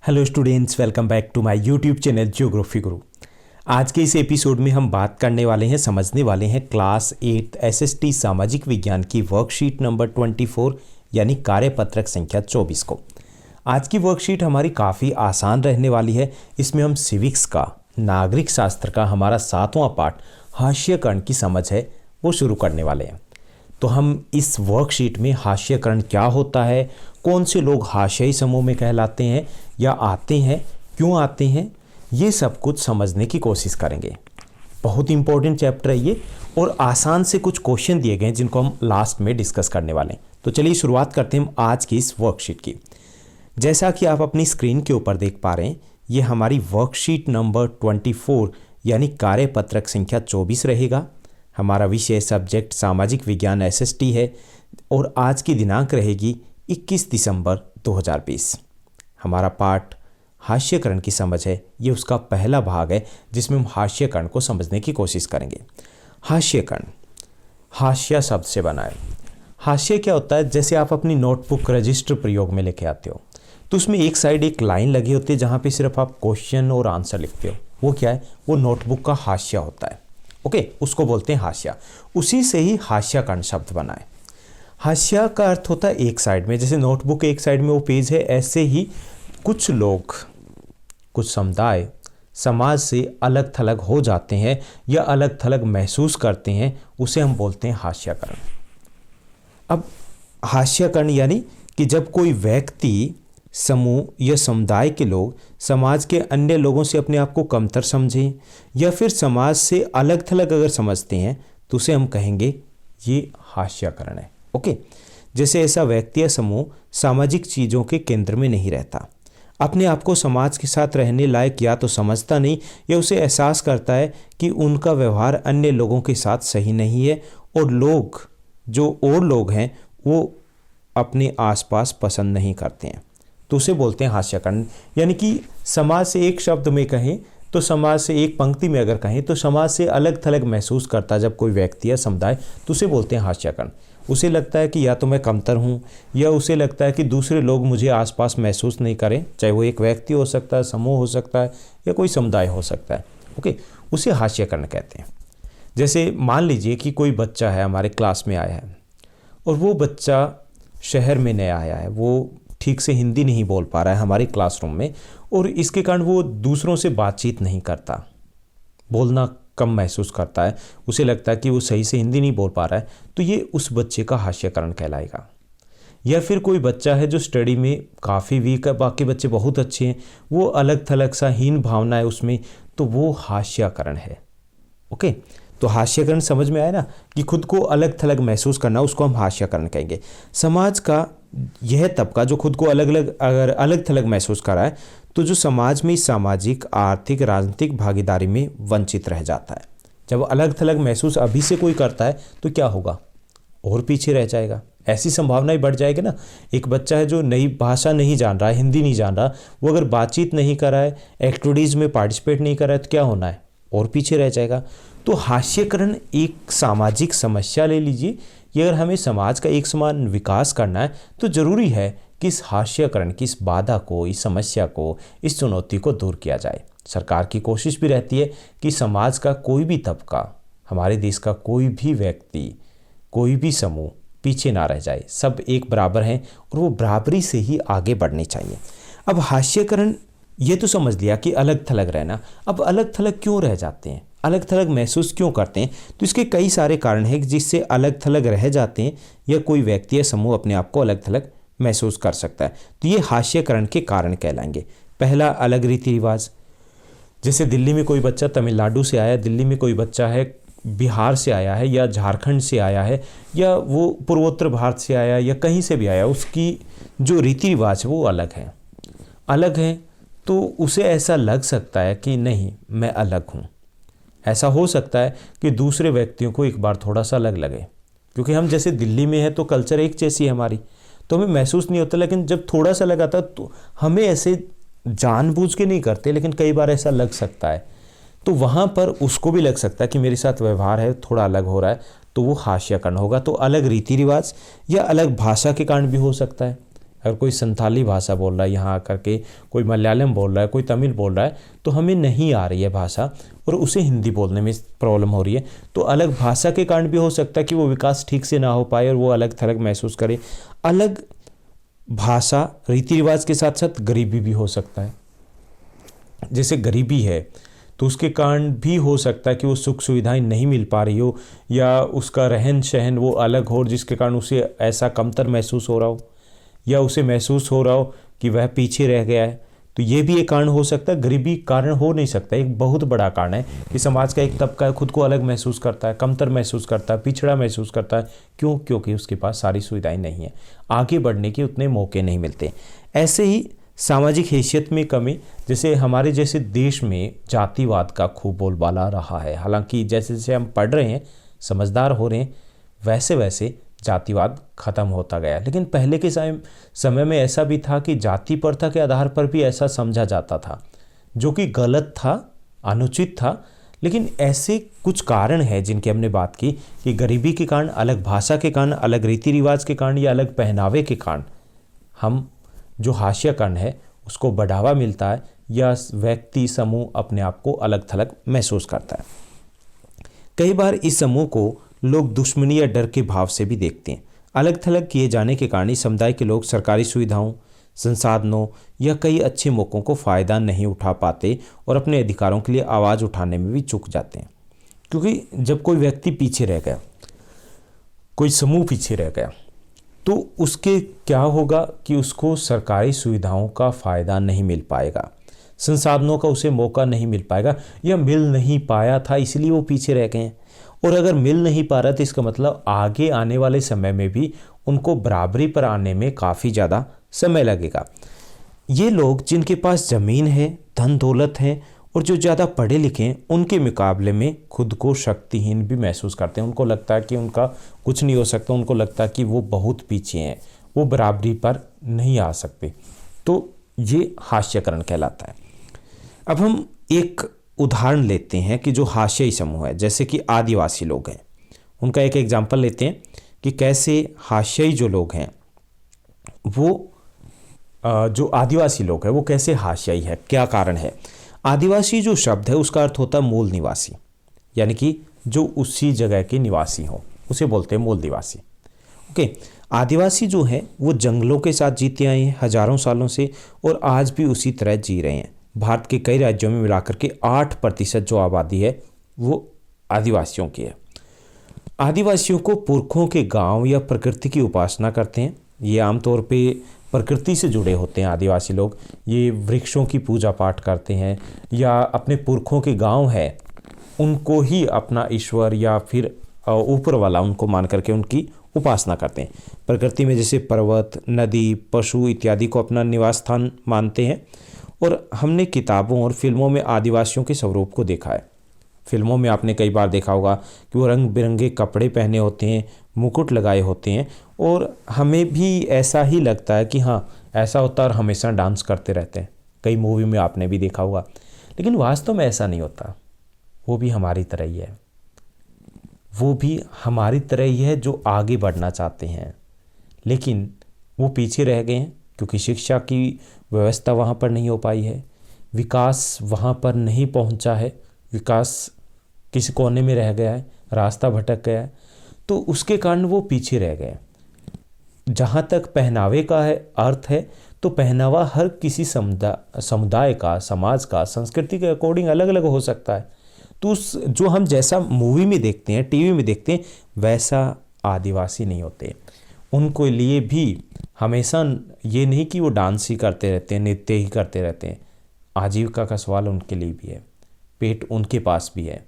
Hello students, welcome back to my YouTube channel geography Guru. आज के इस एपिसोड में हम बात करने वाले हैं, समझने वाले हैं क्लास 8 एसएसटी सामाजिक विज्ञान की वर्कशीट नंबर 24 यानी कार्यपत्रक संख्या 24 को। आज की वर्कशीट हमारी काफ़ी आसान रहने वाली है। इसमें हम सिविक्स का, नागरिक शास्त्र का हमारा 7वां पार्ट हास्यकरण की समझ है वो शुरू करने वाले हैं। तो हम इस वर्कशीट में हास्यकरण क्या होता है, कौन से लोग हास्यई समूह में कहलाते हैं या आते हैं, क्यों आते हैं, ये सब कुछ समझने की कोशिश करेंगे। बहुत इंपॉर्टेंट चैप्टर है ये और आसान से कुछ क्वेश्चन दिए गए हैं जिनको हम लास्ट में डिस्कस करने वाले हैं। तो चलिए शुरुआत करते हैं आज की इस वर्कशीट की। जैसा कि आप अपनी स्क्रीन के ऊपर देख पा रहे हैं, ये हमारी वर्कशीट नंबर 24 यानी कार्यपत्रक संख्या 24 रहेगा। हमारा विषय सब्जेक्ट सामाजिक विज्ञान एसएसटी है और आज की दिनांक रहेगी 21 दिसंबर 2020। हमारा पाठ हास्यकरण की समझ है, ये उसका पहला भाग है जिसमें हम हास्यकरण को समझने की कोशिश करेंगे। हास्यकरण हास्य शब्द से बना है। हास्य क्या होता है, जैसे आप अपनी नोटबुक रजिस्टर प्रयोग में लेके आते हो तो उसमें एक साइड एक लाइन लगी होती है जहाँ पे सिर्फ आप क्वेश्चन और आंसर लिखते हो। वो क्या है, वो नोटबुक का हास्य होता है। ओके, उसको बोलते हैं हास्य। उसी से ही हास्यकरण शब्द बना है। हास्य का अर्थ होता है एक साइड में, जैसे नोटबुक एक साइड में वो पेज है, ऐसे ही कुछ लोग, कुछ समुदाय समाज से अलग थलग हो जाते हैं या अलग थलग महसूस करते हैं, उसे हम बोलते हैं हास्यकरण। अब हास्यकरण यानी कि जब कोई व्यक्ति, समूह या समुदाय के लोग समाज के अन्य लोगों से अपने आप को कमतर समझें या फिर समाज से अलग थलग अगर समझते हैं तो उसे हम कहेंगे ये हास्यकरण है। ओके, जैसे ऐसा व्यक्ति या समूह सामाजिक चीज़ों के केंद्र में नहीं रहता, अपने आप को समाज के साथ रहने लायक या तो समझता नहीं या उसे एहसास करता है कि उनका व्यवहार अन्य लोगों के साथ सही नहीं है और लोग हैं वो अपने आसपास पसंद नहीं करते हैं, तो उसे बोलते हैं हास्यकरण। यानी कि समाज से एक शब्द में कहें तो, समाज से एक पंक्ति में अगर कहें तो समाज से अलग थलग महसूस करता जब कोई व्यक्ति या समुदाय, तो उसे बोलते हैं हास्यकरण। उसे लगता है कि या तो मैं कमतर हूँ या उसे लगता है कि दूसरे लोग मुझे आसपास महसूस नहीं करें, चाहे वो एक व्यक्ति हो सकता है, समूह हो सकता है या कोई समुदाय हो सकता है। ओके, उसे हास्यकरण कहते हैं। जैसे मान लीजिए कि कोई बच्चा है, हमारे क्लास में आया है और वो बच्चा शहर में नया आया है, वो ठीक से हिंदी नहीं बोल पा रहा है हमारे क्लासरूम में और इसके कारण वो दूसरों से बातचीत नहीं करता, बोलना कम महसूस करता है, उसे लगता है कि वो सही से हिंदी नहीं बोल पा रहा है, तो ये उस बच्चे का हास्यकरण कहलाएगा। या फिर कोई बच्चा है जो स्टडी में काफ़ी वीक है, बाकी बच्चे बहुत अच्छे हैं, वो अलग थलग सा हीन भावना है उसमें, तो वो हास्यकरण है। ओके, तो हास्यकरण समझ में आया ना, कि खुद को अलग थलग महसूस करना, उसको हम हास्यकरण कहेंगे। समाज का यह तबका जो खुद को अलग थलग महसूस कर रहा है, तो जो समाज में सामाजिक, आर्थिक, राजनीतिक भागीदारी में वंचित रह जाता है। जब अलग थलग महसूस अभी से कोई करता है तो क्या होगा, और पीछे रह जाएगा। ऐसी संभावनाएं बढ़ जाएगी ना। एक बच्चा है जो नई भाषा नहीं जान रहा है, हिंदी नहीं जान रहा, वो अगर बातचीत नहीं कर रहा है, एक्टिविटीज़ में पार्टिसिपेट नहीं कर रहा है, तो क्या होना है, और पीछे रह जाएगा। तो हास्यकरण एक सामाजिक समस्या ले लीजिए। ये अगर हमें समाज का एक समान विकास करना है तो ज़रूरी है कि इस हास्यकरण की, इस बाधा को, इस समस्या को, इस चुनौती को दूर किया जाए। सरकार की कोशिश भी रहती है कि समाज का कोई भी तबका, हमारे देश का कोई भी व्यक्ति, कोई भी समूह पीछे ना रह जाए। सब एक बराबर हैं और वो बराबरी से ही आगे बढ़ने चाहिए। अब हास्यकरण ये तो समझ लिया कि अलग थलग रहना। अब अलग थलग क्यों रह जाते हैं, अलग थलग महसूस क्यों करते हैं, तो इसके कई सारे कारण हैं जिससे अलग थलग रह जाते हैं या कोई व्यक्ति या समूह अपने आप को अलग थलग महसूस कर सकता है। तो ये हास्यकरण के कारण कहलाएंगे। पहला, अलग रीति रिवाज। जैसे दिल्ली में कोई बच्चा तमिलनाडु से आया, दिल्ली में कोई बच्चा है बिहार से आया है या झारखंड से आया है या वो पूर्वोत्तर भारत से आया या कहीं से भी आया, उसकी जो रीति रिवाज है वो अलग है, तो उसे ऐसा लग सकता है कि नहीं, मैं अलग हूँ। ऐसा हो सकता है कि दूसरे व्यक्तियों को एक बार थोड़ा सा अलग लगे, क्योंकि हम जैसे दिल्ली में हैं तो कल्चर एक जैसी है हमारी, तो हमें महसूस नहीं होता, लेकिन जब थोड़ा सा लगा था तो हमें ऐसे जानबूझ के नहीं करते, लेकिन कई बार ऐसा लग सकता है, तो वहाँ पर उसको भी लग सकता है कि मेरे साथ व्यवहार है थोड़ा अलग हो रहा है, तो वो हास्यकरण होगा। तो अलग रीति रिवाज या अलग भाषा के कारण भी हो सकता है। अगर कोई संथाली भाषा बोल रहा है यहाँ आकर के, कोई मलयालम बोल रहा है, कोई तमिल बोल रहा है, तो हमें नहीं आ रही है भाषा और उसे हिंदी बोलने में प्रॉब्लम हो रही है, तो अलग भाषा के कारण भी हो सकता है कि वो विकास ठीक से ना हो पाए और वो अलग थलग महसूस करे। अलग भाषा रीति रिवाज के साथ साथ गरीबी भी हो सकता है। जैसे गरीबी है तो उसके कारण भी हो सकता है कि वो सुख सुविधाएं नहीं मिल पा रही हो, या उसका रहन सहन वो अलग हो जिसके कारण उसे ऐसा कमतर महसूस हो रहा हो, या उसे महसूस हो रहा हो कि वह पीछे रह गया है। तो ये भी एक कारण हो सकता है। गरीबी कारण हो नहीं सकता, एक बहुत बड़ा कारण है कि समाज का एक तबका खुद को अलग महसूस करता है, कमतर महसूस करता है, पिछड़ा महसूस करता है। क्यों? क्योंकि उसके पास सारी सुविधाएं नहीं हैं, आगे बढ़ने के उतने मौके नहीं मिलते। ऐसे ही सामाजिक हैसियत में कमी, जैसे हमारे जैसे देश में जातिवाद का खूब बोलबाला रहा है। हालांकि जैसे जैसे हम पढ़ रहे हैं, समझदार हो रहे हैं, वैसे वैसे जातिवाद खत्म होता गया। लेकिन पहले के समय में ऐसा भी था कि जाति प्रथा के आधार पर भी ऐसा समझा जाता था, जो कि गलत था, अनुचित था। लेकिन ऐसे कुछ कारण हैं जिनकी हमने बात की कि गरीबी के कारण, अलग भाषा के कारण, अलग रीति रिवाज के कारण या अलग पहनावे के कारण हम जो हास्यकरण है उसको बढ़ावा मिलता है, या व्यक्ति समूह अपने आप को अलग थलग महसूस करता है। कई बार इस समूह को लोग दुश्मनी या डर के भाव से भी देखते हैं। अलग थलग किए जाने के कारण इस समुदाय के लोग सरकारी सुविधाओं, संसाधनों या कई अच्छे मौक़ों को फ़ायदा नहीं उठा पाते और अपने अधिकारों के लिए आवाज़ उठाने में भी चूक जाते हैं। क्योंकि जब कोई व्यक्ति पीछे रह गया, कोई समूह पीछे रह गया, तो उसके क्या होगा कि उसको सरकारी सुविधाओं का फ़ायदा नहीं मिल पाएगा, संसाधनों का उसे मौका नहीं मिल पाएगा, या मिल नहीं पाया था इसलिए वो पीछे रह गए हैं। और अगर मिल नहीं पा रहा तो इसका मतलब आगे आने वाले समय में भी उनको बराबरी पर आने में काफ़ी ज़्यादा समय लगेगा। ये लोग जिनके पास ज़मीन है, धन दौलत है और जो ज़्यादा पढ़े लिखे हैं, उनके मुकाबले में खुद को शक्तिहीन भी महसूस करते हैं। उनको लगता है कि उनका कुछ नहीं हो सकता, उनको लगता है कि वो बहुत पीछे हैं, वो बराबरी पर नहीं आ सकते। तो ये हास्यकरण कहलाता है। अब हम एक उदाहरण लेते हैं कि जो हास्यई समूह है, जैसे कि आदिवासी लोग हैं, उनका एक एग्जाम्पल लेते हैं कि कैसे हास्यई जो लोग हैं, वो जो आदिवासी लोग हैं वो कैसे हास्यई है, क्या कारण है। आदिवासी जो शब्द है उसका अर्थ होता है मूल निवासी, यानी कि जो उसी जगह के निवासी हो, उसे बोलते हैं मूल निवासी। ओके, आदिवासी जो है वो जंगलों के साथ जीते आए हैं हजारों सालों से और आज भी उसी तरह जी रहे हैं। भारत के कई राज्यों में मिलाकर के 8% जो आबादी है वो आदिवासियों की है। आदिवासियों को पुरखों के गांव या प्रकृति की उपासना करते हैं। ये आमतौर पे प्रकृति से जुड़े होते हैं आदिवासी लोग। ये वृक्षों की पूजा पाठ करते हैं या अपने पुरखों के गांव है उनको ही अपना ईश्वर या फिर ऊपर वाला उनको मान करके उनकी उपासना करते हैं। प्रकृति में जैसे पर्वत, नदी, पशु इत्यादि को अपना निवास स्थान मानते हैं। और हमने किताबों और फिल्मों में आदिवासियों के स्वरूप को देखा है। फिल्मों में आपने कई बार देखा होगा कि वो रंग बिरंगे कपड़े पहने होते हैं, मुकुट लगाए होते हैं, और हमें भी ऐसा ही लगता है कि हाँ ऐसा होता है और हमेशा डांस करते रहते हैं। कई मूवी में आपने भी देखा होगा, लेकिन वास्तव में ऐसा नहीं होता। वो भी हमारी तरह ही है, वो भी हमारी तरह ही है जो आगे बढ़ना चाहते हैं, लेकिन वो पीछे रह गए हैं क्योंकि शिक्षा की व्यवस्था वहाँ पर नहीं हो पाई है, विकास वहाँ पर नहीं पहुँचा है, विकास किसी कोने में रह गया है, रास्ता भटक गया है, तो उसके कारण वो पीछे रह गए। जहाँ तक पहनावे का है अर्थ है, तो पहनावा हर किसी समुदाय का, समाज का, संस्कृति के अकॉर्डिंग अलग अलग हो सकता है। तो उस जो हम जैसा मूवी में देखते हैं, टीवी में देखते हैं, वैसा आदिवासी नहीं होते। उनको लिए भी हमेशा ये नहीं कि वो डांस ही करते रहते हैं, नृत्य ही करते रहते हैं। आजीविका का सवाल उनके लिए भी है, पेट उनके पास भी है।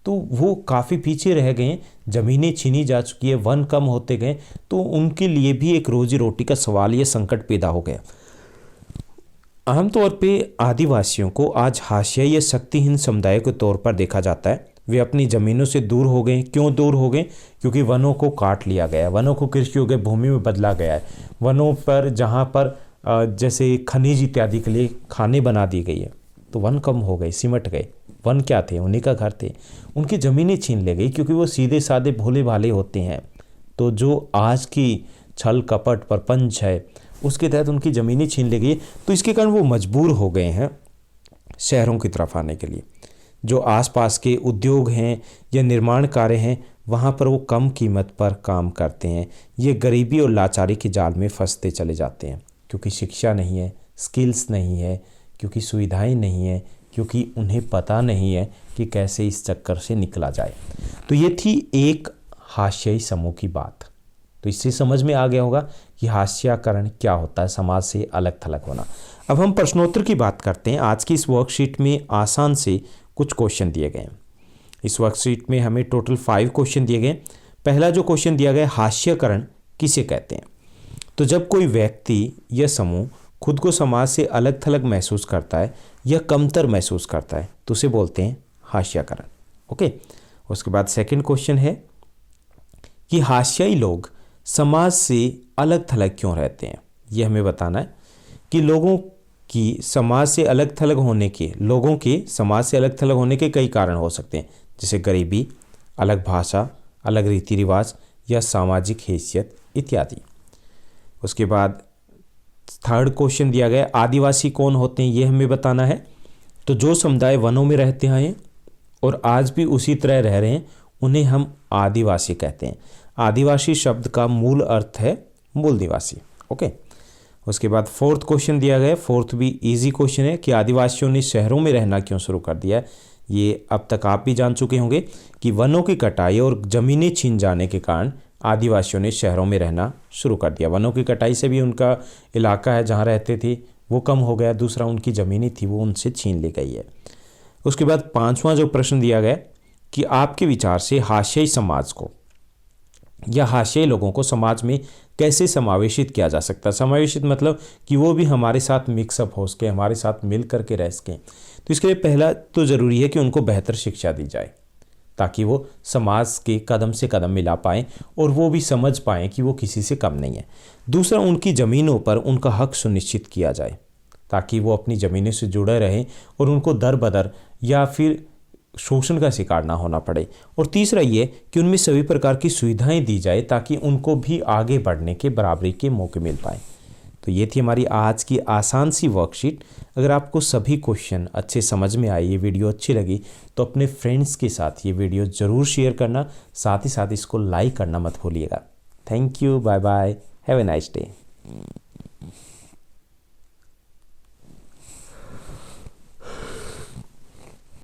तो वो काफ़ी पीछे रह गए हैं, ज़मीनें छीनी जा चुकी है, वन कम होते गए, तो उनके लिए भी एक रोजी रोटी का सवाल, ये संकट पैदा हो गया। आमतौर पे आदिवासियों को आज हाशिया या शक्तिहीन समुदाय के तौर पर देखा जाता है। वे अपनी ज़मीनों से दूर हो गए। क्यों दूर हो गए? क्योंकि वनों को काट लिया गया, वनों को कृषि योग्य भूमि में बदला गया है। वनों पर जहाँ पर जैसे खनिज इत्यादि के लिए खाने बना दी गई है, तो वन कम हो गए, सिमट गए। वन क्या थे? उन्हीं का घर थे। उनकी ज़मीनें छीन ले गई क्योंकि वो सीधे साधे भोले भाले होते हैं। तो जो आज की छल कपट प्रपंच है उसके तहत उनकी ज़मीनें छीन ली गई। तो इसके कारण वो मजबूर हो गए हैं शहरों की तरफ आने के लिए। जो आसपास के उद्योग हैं या निर्माण कार्य हैं वहाँ पर वो कम कीमत पर काम करते हैं। ये गरीबी और लाचारी के जाल में फंसते चले जाते हैं, क्योंकि शिक्षा नहीं है, स्किल्स नहीं है, क्योंकि सुविधाएं नहीं है, क्योंकि उन्हें पता नहीं है कि कैसे इस चक्कर से निकला जाए। तो ये थी एक हाशियाई समूह की बात। तो इससे समझ में आ गया होगा कि हाशियाकरण क्या होता है, समाज से अलग थलग होना। अब हम प्रश्नोत्तर की बात करते हैं। आज की इस वर्कशीट में आसान से कुछ क्वेश्चन दिए गए हैं। इस वर्कशीट में हमें टोटल 5 क्वेश्चन दिए गए। पहला जो क्वेश्चन दिया गया, हाशियाकरण किसे कहते हैं? तो जब कोई व्यक्ति या समूह खुद को समाज से अलग थलग महसूस करता है या कमतर महसूस करता है तो उसे बोलते हैं हाशियाकरण। ओके। उसके बाद सेकंड क्वेश्चन है कि हाशियाई लोग समाज से अलग थलग क्यों रहते हैं? ये हमें बताना है कि लोगों के समाज से अलग थलग होने के कई कारण हो सकते हैं, जैसे गरीबी, अलग भाषा, अलग रीति रिवाज या सामाजिक हैसियत इत्यादि। उसके बाद थर्ड क्वेश्चन दिया गया, आदिवासी कौन होते हैं? ये हमें बताना है। तो जो समुदाय वनों में रहते हैं और आज भी उसी तरह रह रहे हैं उन्हें हम आदिवासी कहते हैं। आदिवासी शब्द का मूल अर्थ है मूल निवासी। ओके। उसके बाद फोर्थ क्वेश्चन दिया गया, फोर्थ भी इजी क्वेश्चन है कि आदिवासियों ने शहरों में रहना क्यों शुरू कर दिया है? ये अब तक आप भी जान चुके होंगे कि वनों की कटाई और ज़मीनें छीन जाने के कारण आदिवासियों ने शहरों में रहना शुरू कर दिया। वनों की कटाई से भी उनका इलाका है जहाँ रहते थे वो कम हो गया, दूसरा उनकी ज़मीनें थी वो उनसे छीन ली गई है। उसके बाद 5वां जो प्रश्न दिया गया कि आपके विचार से हाशियाई समाज को या हाशियाई लोगों को समाज में कैसे समावेशित किया जा सकता है? समावेशित मतलब कि वो भी हमारे साथ मिक्सअप हो सके, हमारे साथ मिल करके रह सकें। तो इसके लिए पहला तो ज़रूरी है कि उनको बेहतर शिक्षा दी जाए ताकि वो समाज के कदम से कदम मिला पाएँ और वो भी समझ पाएँ कि वो किसी से कम नहीं है। दूसरा, उनकी ज़मीनों पर उनका हक सुनिश्चित किया जाए ताकि वो अपनी ज़मीनों से जुड़े रहें और उनको दर बदर या फिर शोषण का शिकार ना होना पड़े। और तीसरा ये कि उनमें सभी प्रकार की सुविधाएं दी जाए ताकि उनको भी आगे बढ़ने के बराबरी के मौके मिल पाए। तो ये थी हमारी आज की आसान सी वर्कशीट। अगर आपको सभी क्वेश्चन अच्छे समझ में आए, ये वीडियो अच्छी लगी तो अपने फ्रेंड्स के साथ ये वीडियो ज़रूर शेयर करना, साथ ही साथ इसको लाइक करना मत भूलिएगा। Thank you, bye bye, have a nice day.